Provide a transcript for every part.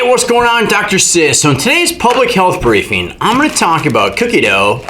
What's going on? Dr. Sis. So in today's public health briefing, I'm going to talk about cookie dough,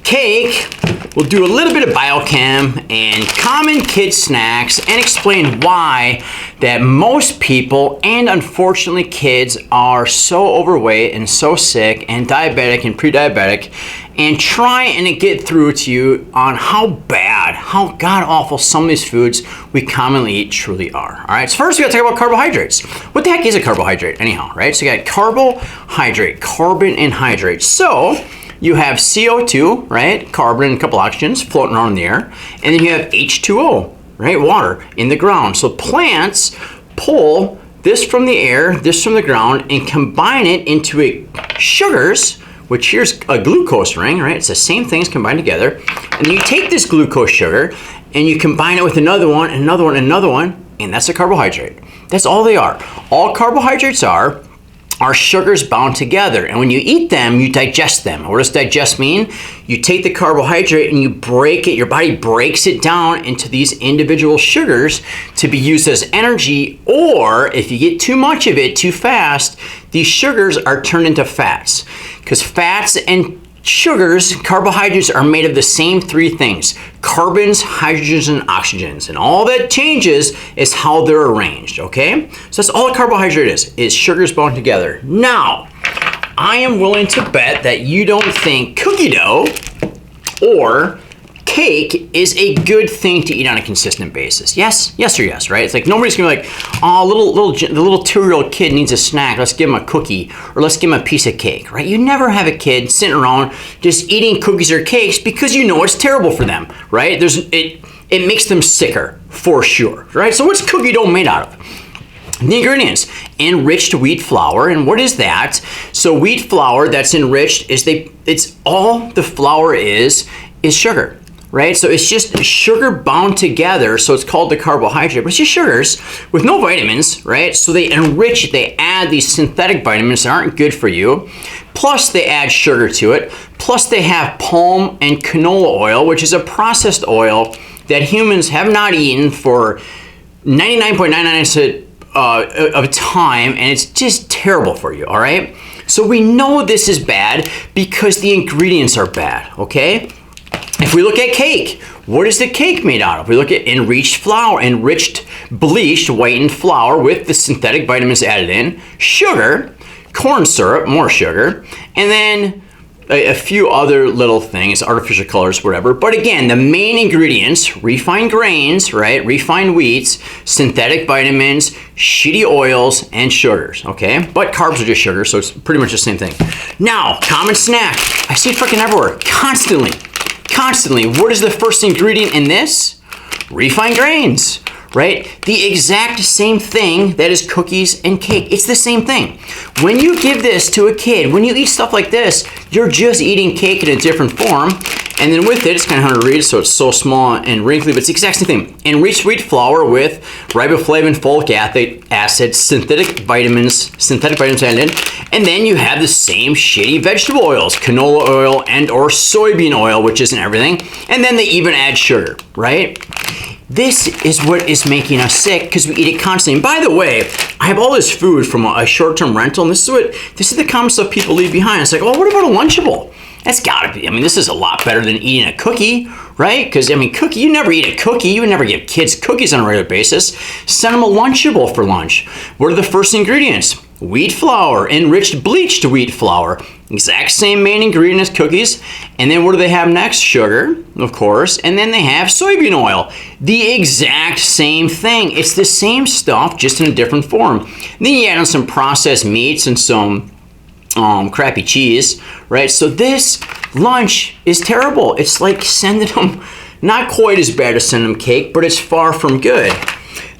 cake, we'll do a little bit of biochem and common kid snacks and explain why that most people and unfortunately kids are so overweight and so sick and diabetic and pre-diabetic, and try and get through to you on how bad, how god-awful some of these foods we commonly eat truly are. All right, so first we gotta talk about carbohydrates. What the heck is a carbohydrate anyhow, right? So you got carbohydrate, carbon and hydrate. So you have CO2, right? Carbon and a couple oxygens floating around in the air. And then you have H2O, right? Water in the ground. So plants pull this from the air, this from the ground, and combine it into sugars, which here's a glucose ring, right? It's the same things combined together. And then you take this glucose sugar and you combine it with another one, another one, another one, and that's a carbohydrate. That's all they are. All carbohydrates are sugars bound together. And when you eat them, you digest them. What does digest mean? You take the carbohydrate and you break it, your body breaks it down into these individual sugars to be used as energy, or if you get too much of it too fast, these sugars are turned into fats. Because fats and sugars, carbohydrates, are made of the same three things: carbons, hydrogens, and oxygens. And all that changes is how they're arranged, okay? So that's all a carbohydrate is sugars bound together. Now, I am willing to bet that you don't think cookie dough or cake is a good thing to eat on a consistent basis. Yes or yes, right? It's like nobody's gonna be like, oh, the little 2-year-old kid needs a snack, let's give him a cookie or let's give him a piece of cake, right? You never have a kid sitting around just eating cookies or cakes because you know it's terrible for them, right? It makes them sicker for sure, right? So what's cookie dough made out of? The ingredients: enriched wheat flour. And what is that? So wheat flour that's enriched it's all the flour is sugar. Right? So it's just sugar bound together, so it's called the carbohydrate, but it's just sugars with no vitamins, right? So they enrich it, they add these synthetic vitamins that aren't good for you, plus they add sugar to it, plus they have palm and canola oil, which is a processed oil that humans have not eaten for 99.99% of time, and it's just terrible for you, all right? So we know this is bad because the ingredients are bad, okay? If we look at cake, what is the cake made out of? We look at enriched flour, enriched, bleached, whitened flour with the synthetic vitamins added in, sugar, corn syrup, more sugar, and then a few other little things, artificial colors, whatever. But again, the main ingredients: refined grains, right? Refined wheats, synthetic vitamins, shitty oils, and sugars, okay? But carbs are just sugar, so it's pretty much the same thing. Now, common snack. I see it freaking everywhere, constantly. What is the first ingredient in this? Refined grains, right? The exact same thing that is cookies and cake. It's the same thing. When you give this to a kid, when you eat stuff like this, you're just eating cake in a different form. And then with it, it's kind of hard to read, so it's so small and wrinkly, but it's the exact same thing. Enriched wheat flour with riboflavin, folic acid, synthetic vitamins added in, and then you have the same shitty vegetable oils, canola oil and or soybean oil, which isn't everything, and then they even add sugar, right? This is what is making us sick because we eat it constantly. And by the way, I have all this food from a short-term rental, and this is the common stuff people leave behind. It's like, oh, what about a Lunchable? That's gotta be, I mean, this is a lot better than eating a cookie, right? Because, I mean, you never eat a cookie. You would never give kids cookies on a regular basis. Send them a Lunchable for lunch. What are the first ingredients? Wheat flour, enriched bleached wheat flour. Exact same main ingredient as cookies. And then what do they have next? Sugar, of course. And then they have soybean oil. The exact same thing. It's the same stuff, just in a different form. And then you add on some processed meats and some crappy cheese, right? So this lunch is terrible. It's like sending them, not quite as bad as sending them cake, but it's far from good.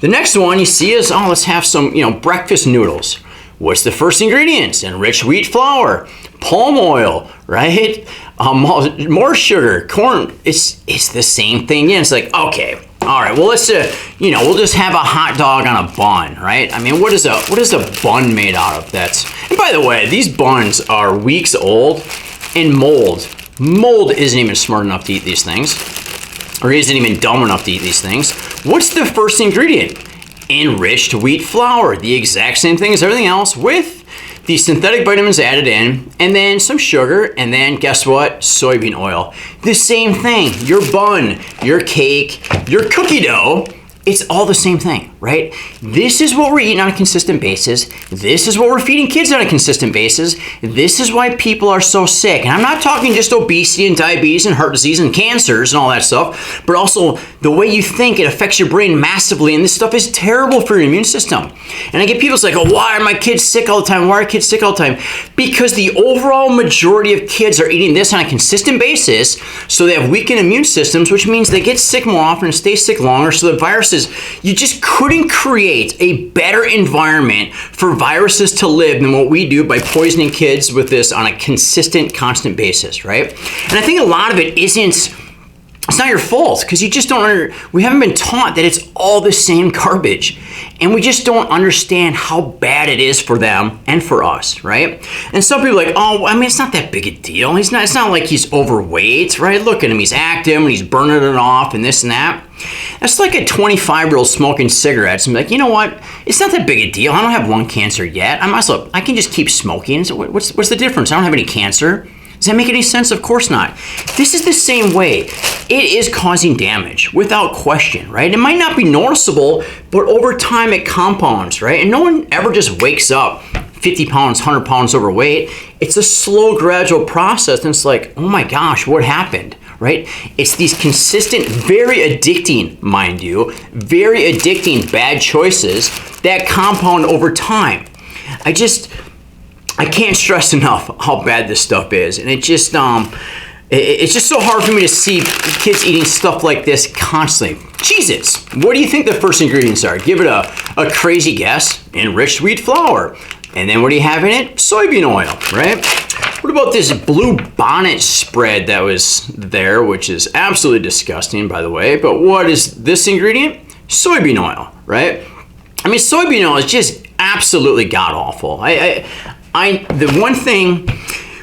The next one you see is, oh, let's have some, breakfast noodles. What's the first ingredients? Enriched wheat flour, palm oil, right? More sugar, corn. It's the same thing. Yeah, it's like, okay, all right, well, let's we'll just have a hot dog on a bun, right? I mean, what is a bun made out of? And by the way, these buns are weeks old, and mold isn't even smart enough to eat these things, or isn't even dumb enough to eat these things. What's the first ingredient? Enriched wheat flour, the exact same thing as everything else, with these synthetic vitamins added in, and then some sugar, and then guess what? Soybean oil. The same thing. Your bun, your cake, your cookie dough, it's all the same thing, right? This is what we're eating on a consistent basis. This is what we're feeding kids on a consistent basis. This is why people are so sick. And I'm not talking just obesity and diabetes and heart disease and cancers and all that stuff, but also the way you think, it affects your brain massively. And this stuff is terrible for your immune system. And I get people say, oh, why are my kids sick all the time? Why are kids sick all the time? Because the overall majority of kids are eating this on a consistent basis. So they have weakened immune systems, which means they get sick more often and stay sick longer. So the viruses, you just couldn't create a better environment for viruses to live than what we do by poisoning kids with this on a consistent, constant basis, right? And I think a lot of it isn't, it's not your fault, because you just we haven't been taught that it's all the same garbage. And we just don't understand how bad it is for them and for us, right? And some people are like, oh, I mean, it's not that big a deal. It's not like he's overweight, right? Look at him, he's active and he's burning it off and this and that. That's like a 25-year-old smoking cigarettes and be like, you know what? It's not that big a deal. I don't have lung cancer yet. I can just keep smoking. So what's the difference? I don't have any cancer. Does that make any sense? Of course not. This is the same way. It is causing damage without question, right? It might not be noticeable, but over time it compounds, right? And no one ever just wakes up 50 pounds, 100 pounds overweight. It's a slow, gradual process. And it's like, oh my gosh, what happened, right? It's these consistent, very addicting, mind you, very addicting bad choices that compound over time. I can't stress enough how bad this stuff is, and it's just so hard for me to see kids eating stuff like this constantly. Jesus, what do you think the first ingredients are? Give it a crazy guess. Enriched wheat flour. And then what do you have in it? Soybean oil, right? What about this blue bonnet spread that was there, which is absolutely disgusting, by the way. But what is this ingredient? Soybean oil, right? I mean, soybean oil is just absolutely god-awful. The one thing,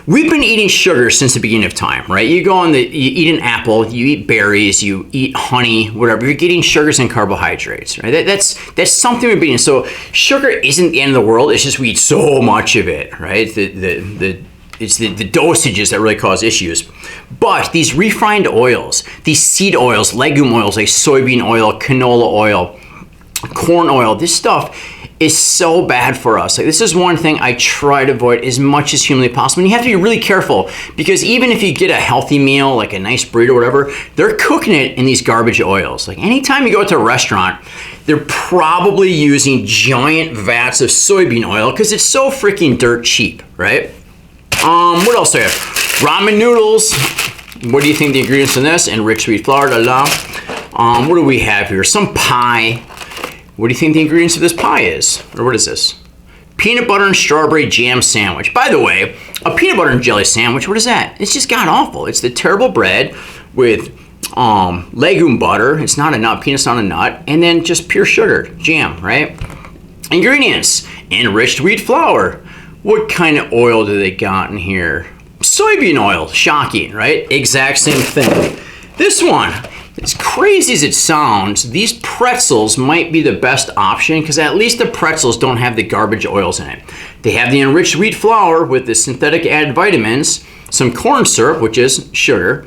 we've been eating sugar since the beginning of time, right? You eat an apple, you eat berries, you eat honey, whatever. You're getting sugars and carbohydrates, right? That's something we've been eating. So sugar isn't the end of the world. It's just we eat so much of it, right? It's the dosages that really cause issues. But these refined oils, these seed oils, legume oils like soybean oil, canola oil, corn oil, this stuff is so bad for us. Like, this is one thing I try to avoid as much as humanly possible. And you have to be really careful, because even if you get a healthy meal, like a nice burrito or whatever, they're cooking it in these garbage oils. Like, anytime you go to a restaurant, they're probably using giant vats of soybean oil because it's so freaking dirt cheap, right? What else do I have? Ramen noodles. What do you think the ingredients in this? Enriched wheat flour, what do we have here? Some pie. What do you think the ingredients of this pie is? Or what is this? Peanut butter and strawberry jam sandwich. By the way, a peanut butter and jelly sandwich, what is that? It's just god-awful. It's the terrible bread with legume butter. It's not a nut. Peanut's not a nut. And then just pure sugar, jam, right? Ingredients. Enriched wheat flour. What kind of oil do they got in here? Soybean oil. Shocking, right? Exact same thing. This one. As crazy as it sounds, these pretzels might be the best option, because at least the pretzels don't have the garbage oils in it. They have the enriched wheat flour with the synthetic added vitamins, some corn syrup, which is sugar,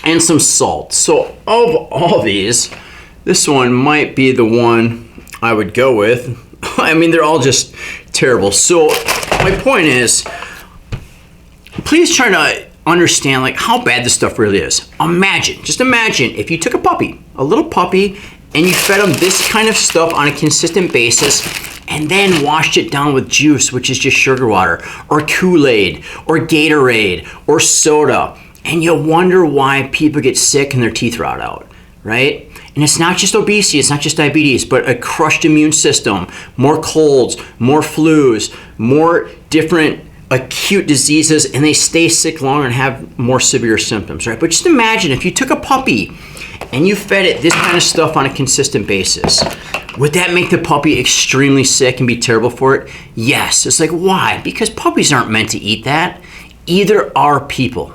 and some salt. So of all these, this one might be the one I would go with. I mean, they're all just terrible. So my point is, please try to understand like how bad this stuff really is. Just imagine if you took a little puppy, and you fed them this kind of stuff on a consistent basis, and then washed it down with juice, which is just sugar water, or Kool-Aid, or Gatorade, or soda, and you wonder why people get sick and their teeth rot out, right? And it's not just obesity, it's not just diabetes, but a crushed immune system, more colds, more flus, more different acute diseases, and they stay sick longer and have more severe symptoms, right? But just imagine if you took a puppy and you fed it this kind of stuff on a consistent basis. Would that make the puppy extremely sick and be terrible for it? Yes. It's like, why? Because puppies aren't meant to eat that. Either are people.